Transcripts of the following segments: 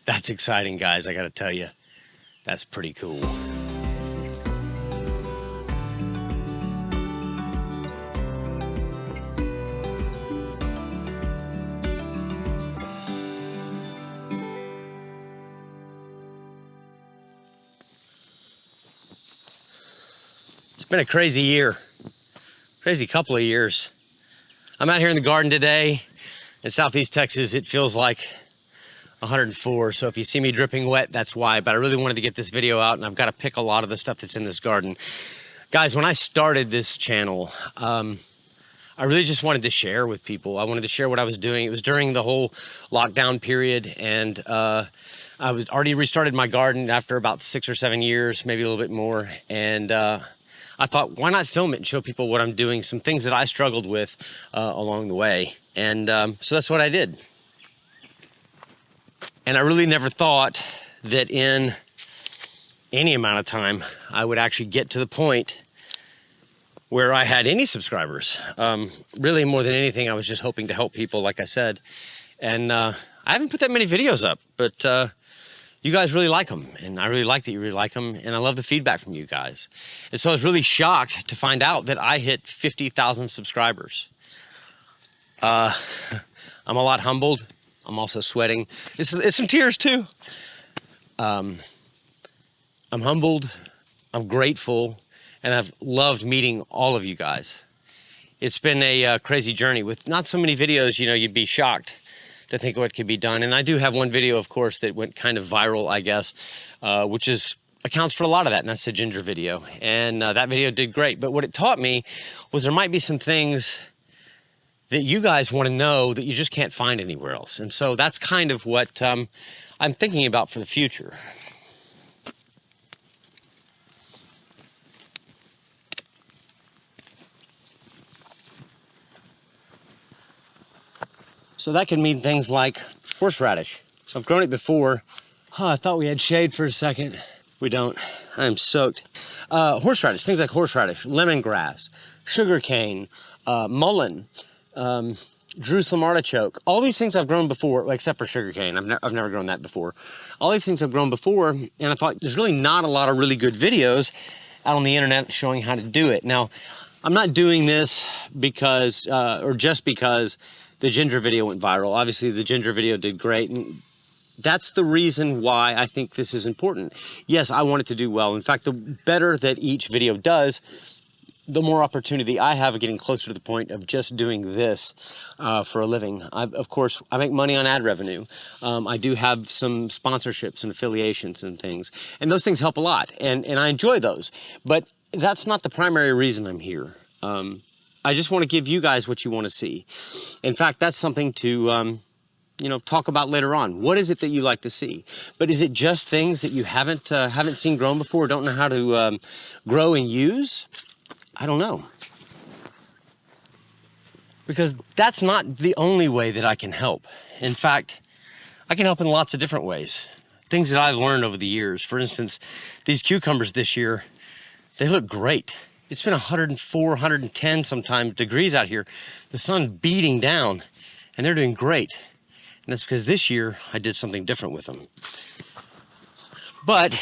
That's exciting, guys. I gotta tell you, that's pretty cool. It's been a crazy year, crazy couple of years. I'm out here in the garden today in Southeast Texas. It feels like 104, so if you see me dripping wet, that's why. But I really wanted to get this video out, and I've got to pick a lot of the stuff that's in this garden. Guys, when I started this channel, I really just wanted to share with people. I wanted to share what I was doing. It was during the whole lockdown period, and I was already restarted my garden after about 6 or 7 years, maybe a little bit more, and I thought, why not film it and show people what I'm doing, some things that I struggled with along the way. And so that's what I did. And I really never thought that in any amount of time, I would actually get to the point where I had any subscribers. Really, more than anything, I was just hoping to help people, like I said. And I haven't put that many videos up, but you guys really like them. And I really like that you really like them. And I love the feedback from you guys. And so I was really shocked to find out that I hit 50,000 subscribers. I'm a lot humbled. I'm also sweating. It's some tears too. I'm humbled, I'm grateful, and I've loved meeting all of you guys. It's been a crazy journey with not so many videos. You know, you'd be shocked to think what could be done. And I do have one video, of course, that went kind of viral, I guess, which accounts for a lot of that, and that's the ginger video. And that video did great. But what it taught me was there might be some things that you guys want to know that you just can't find anywhere else. And so that's kind of what I'm thinking about for the future. So that can mean things like horseradish. So I've grown it before. Oh, I thought we had shade for a second. We don't. I'm soaked. Horseradish, things like horseradish, lemongrass, sugarcane, mullein, Jerusalem artichoke. All these things I've grown before, except for sugarcane. I've never grown that before. All these things I've grown before, and I thought there's really not a lot of really good videos out on the internet showing how to do it. Now, I'm not doing this because, or just because the ginger video went viral. Obviously, the ginger video did great, and that's the reason why I think this is important. Yes, I want it to do well. In fact, the better that each video does, the more opportunity I have of getting closer to the point of just doing this for a living. Of course, I make money on ad revenue. I do have some sponsorships and affiliations and things, and those things help a lot, and I enjoy those. But that's not the primary reason I'm here. I just want to give you guys what you want to see. In fact, that's something to talk about later on. What is it that you like to see? But is it just things that you haven't seen grown before, don't know how to grow and use? I don't know. Because that's not the only way that I can help. In fact, I can help in lots of different ways. Things that I've learned over the years. For instance, these cucumbers this year, they look great. It's been 104, 110 sometimes degrees out here. The sun beating down, and they're doing great. And that's because this year I did something different with them. But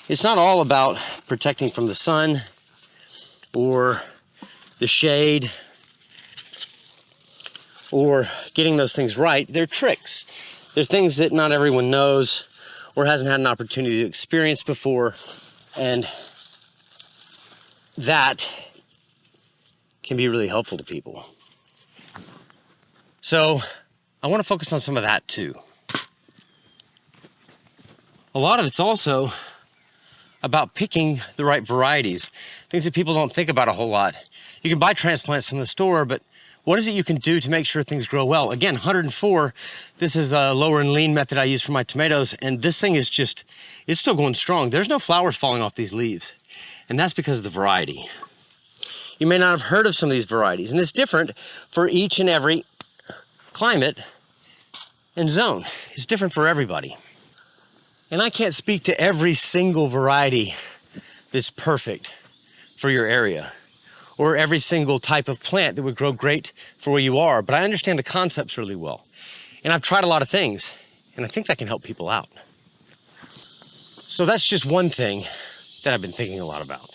it's not all about protecting from the sun or the shade or getting those things right. They're tricks. They're things that not everyone knows or hasn't had an opportunity to experience before, and that can be really helpful to people. So I want to focus on some of that too. A lot of it's also about picking the right varieties, things that people don't think about a whole lot. You can buy transplants from the store, but what is it you can do to make sure things grow well? Again, 104, this is a lower and lean method I use for my tomatoes, and this thing is just, it's still going strong. There's no flowers falling off these leaves, and that's because of the variety. You may not have heard of some of these varieties, and it's different for each and every climate and zone. It's different for everybody. And I can't speak to every single variety that's perfect for your area, or every single type of plant that would grow great for where you are, but I understand the concepts really well. And I've tried a lot of things, And I think that can help people out. So that's just one thing that I've been thinking a lot about.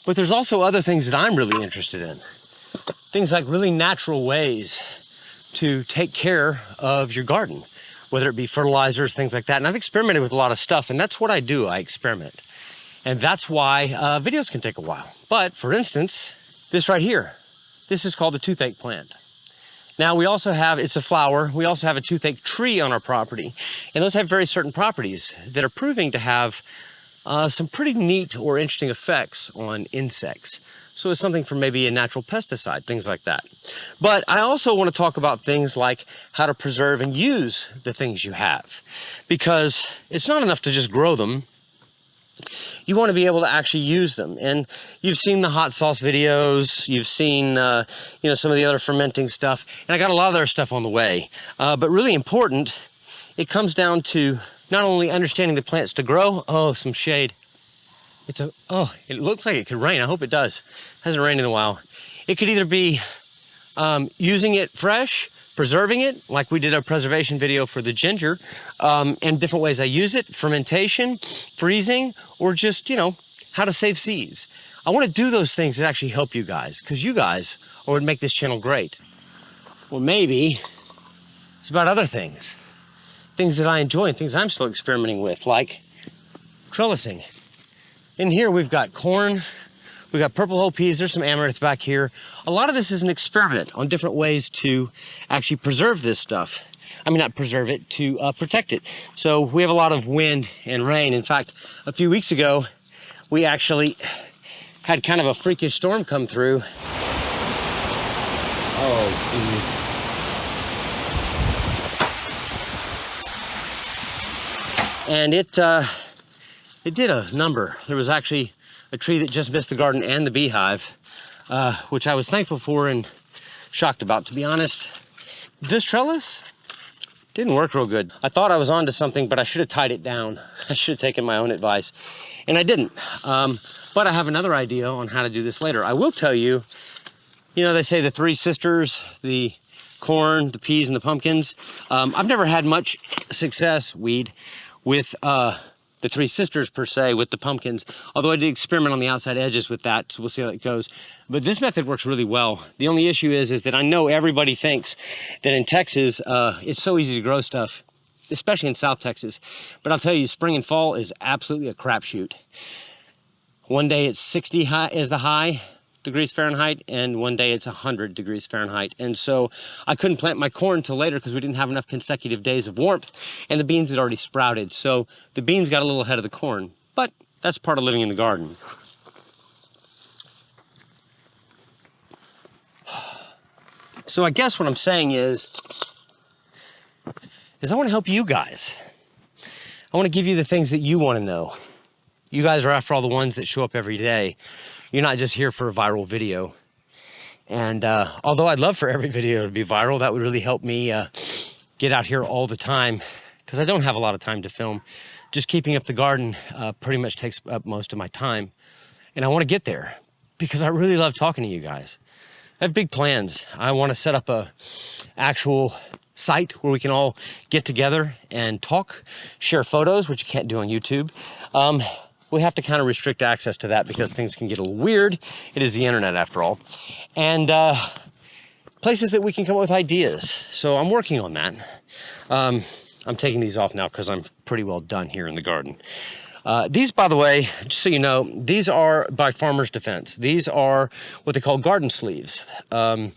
But there's also other things that I'm really interested in. Things like really natural ways to take care of your garden, whether it be fertilizers, things like that. And I've experimented with a lot of stuff, and that's what I do, I experiment. And that's why videos can take a while. But for instance, this right here, this is called the toothache plant. Now we also have, it's a flower, we also have a toothache tree on our property. And those have very certain properties that are proving to have some pretty neat or interesting effects on insects. So it's something for maybe a natural pesticide, things like that. But I also want to talk about things like how to preserve and use the things you have. Because it's not enough to just grow them. You want to be able to actually use them. And you've seen the hot sauce videos, you've seen some of the other fermenting stuff, and I got a lot of other stuff on the way. But really important, it comes down to not only understanding the plants to grow, oh, some shade. It looks like it could rain. I hope it does. Hasn't rained in a while. It could either be using it fresh, preserving it, like we did a preservation video for the ginger, and different ways I use it, fermentation, freezing, or just, how to save seeds. I want to do those things that actually help you guys, because you guys would make this channel great. Or maybe it's about other things. Things that I enjoy and things I'm still experimenting with, like trellising. In here we've got corn, we've got purple whole peas, there's some amaranth back here. A lot of this is an experiment on different ways to actually preserve this stuff. I mean, not preserve it, to protect it. So we have a lot of wind and rain. In fact, a few weeks ago, we actually had kind of a freakish storm come through. Oh, and it did a number. There was actually a tree that just missed the garden and the beehive, which I was thankful for and shocked about, to be honest. This trellis didn't work real good. I thought I was onto something, but I should have tied it down. I should have taken my own advice, and I didn't. But I have another idea on how to do this later. I will tell you, they say the three sisters, the corn, the peas, and the pumpkins. I've never had much success, with the three sisters per se, with the pumpkins, although I did experiment on the outside edges with that, so we'll see how it goes. But this method works really well. The only issue is that I know everybody thinks that in Texas, it's so easy to grow stuff, especially in South Texas. But I'll tell you, spring and fall is absolutely a crapshoot. One day it's 60 high is the high degrees Fahrenheit, and one day it's 100 degrees Fahrenheit. And so I couldn't plant my corn till later because we didn't have enough consecutive days of warmth, and the beans had already sprouted. So the beans got a little ahead of the corn, but that's part of living in the garden. So I guess what I'm saying is I want to help you guys. I want to give you the things that you want to know. You guys are, after all, the ones that show up every day. You're not just here for a viral video. And although I'd love for every video to be viral, that would really help me get out here all the time, because I don't have a lot of time to film. Just keeping up the garden pretty much takes up most of my time. And I want to get there because I really love talking to you guys. I have big plans. I want to set up a actual site where we can all get together and talk, share photos, which you can't do on YouTube. We have to kind of restrict access to that because things can get a little weird. It is the internet, after all. And places that we can come up with ideas. So I'm working on that. I'm taking these off now because I'm pretty well done here in the garden. These, by the way, just so you know, these are by Farmers Defense. These are what they call garden sleeves. I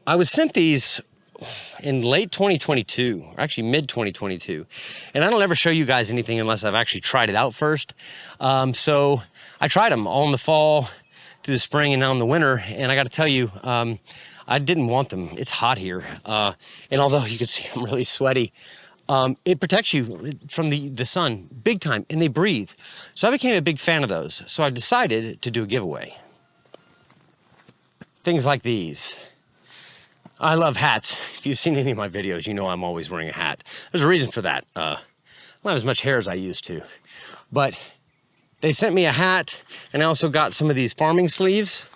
was sent these in late 2022, or actually mid 2022. And I don't ever show you guys anything unless I've actually tried it out first. So I tried them all in the fall, through the spring, and now in the winter. And I got to tell you, I didn't want them. It's hot here. And although you can see I'm really sweaty, it protects you from the sun big time, and they breathe. So I became a big fan of those. So I decided to do a giveaway. Things like these. I love hats. If you've seen any of my videos, you know I'm always wearing a hat. There's a reason for that. I don't have as much hair as I used to. But they sent me a hat, and I also got some of these farming sleeves.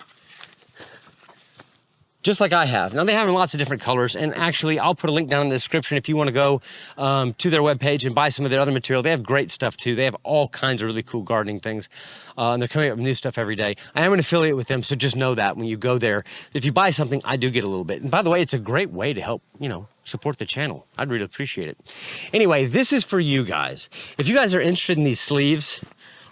just like I have. Now they have in lots of different colors, and actually I'll put a link down in the description if you want to go to their webpage and buy some of their other material. They have great stuff too. They have all kinds of really cool gardening things, and they're coming up with new stuff every day. I am an affiliate with them, so just know that when you go there, if you buy something, I do get a little bit. And by the way, it's a great way to help, you know, support the channel. I'd really appreciate it. Anyway, this is for you guys. If you guys are interested in these sleeves,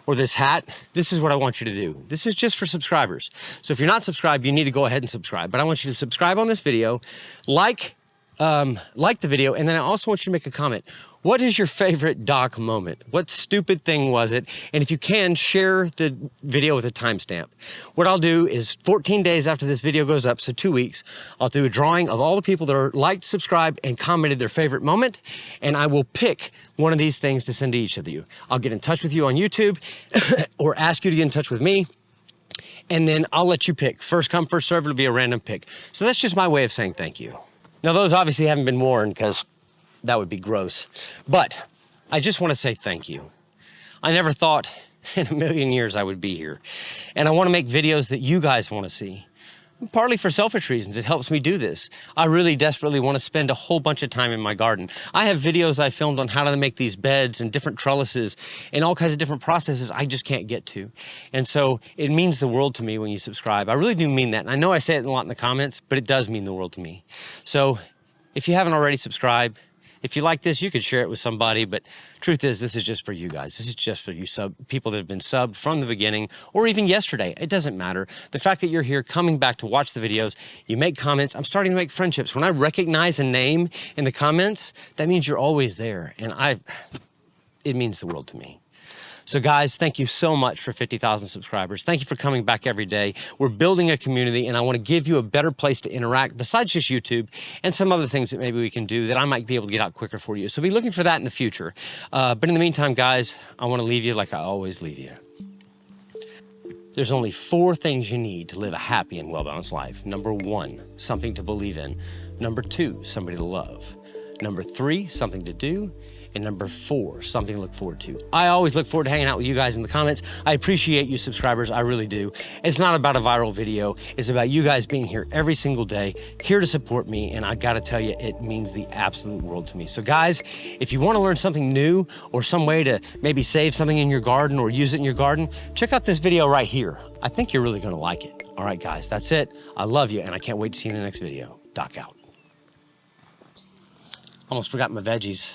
or this hat, this is what I want you to do. This is just for subscribers. So if you're not subscribed, you need to go ahead and subscribe. But I want you to subscribe on this video, like the video, and then I also want you to make a comment. What is your favorite doc moment? What stupid thing was it? And if you can, share the video with a timestamp. What I'll do is 14 days after this video goes up, so 2 weeks, I'll do a drawing of all the people that are liked, subscribed, and commented their favorite moment, and I will pick one of these things to send to each of you. I'll get in touch with you on YouTube or ask you to get in touch with me, and then I'll let you pick. First come, first serve, it'll be a random pick. So that's just my way of saying thank you. Now those obviously haven't been worn because that would be gross. But I just want to say thank you. I never thought in a million years I would be here. And I want to make videos that you guys want to see. Partly for selfish reasons, it helps me do this. I really desperately want to spend a whole bunch of time in my garden. I have videos I filmed on how to make these beds and different trellises and all kinds of different processes I just can't get to. And so it means the world to me when you subscribe. I really do mean that. And I know I say it a lot in the comments, but it does mean the world to me. So if you haven't already subscribed, if you like this, you could share it with somebody, but truth is, this is just for you guys. This is just for you people that have been subbed from the beginning, or even yesterday. It doesn't matter. The fact that you're here coming back to watch the videos, you make comments, I'm starting to make friendships. When I recognize a name in the comments, that means you're always there, and it means the world to me. So guys, thank you so much for 50,000 subscribers. Thank you for coming back every day. We're building a community, and I want to give you a better place to interact besides just YouTube and some other things that maybe we can do that I might be able to get out quicker for you. So be looking for that in the future. But in the meantime, guys, I want to leave you like I always leave you. There's only 4 things you need to live a happy and well-balanced life. Number 1, something to believe in. Number 2, somebody to love. Number 3, something to do. And number 4, something to look forward to. I always look forward to hanging out with you guys in the comments. I appreciate you subscribers, I really do. It's not about a viral video, it's about you guys being here every single day, here to support me, and I gotta tell you, it means the absolute world to me. So guys, if you wanna learn something new, or some way to maybe save something in your garden or use it in your garden, check out this video right here. I think you're really gonna like it. All right guys, that's it. I love you, and I can't wait to see you in the next video. Doc out. Almost forgot my veggies.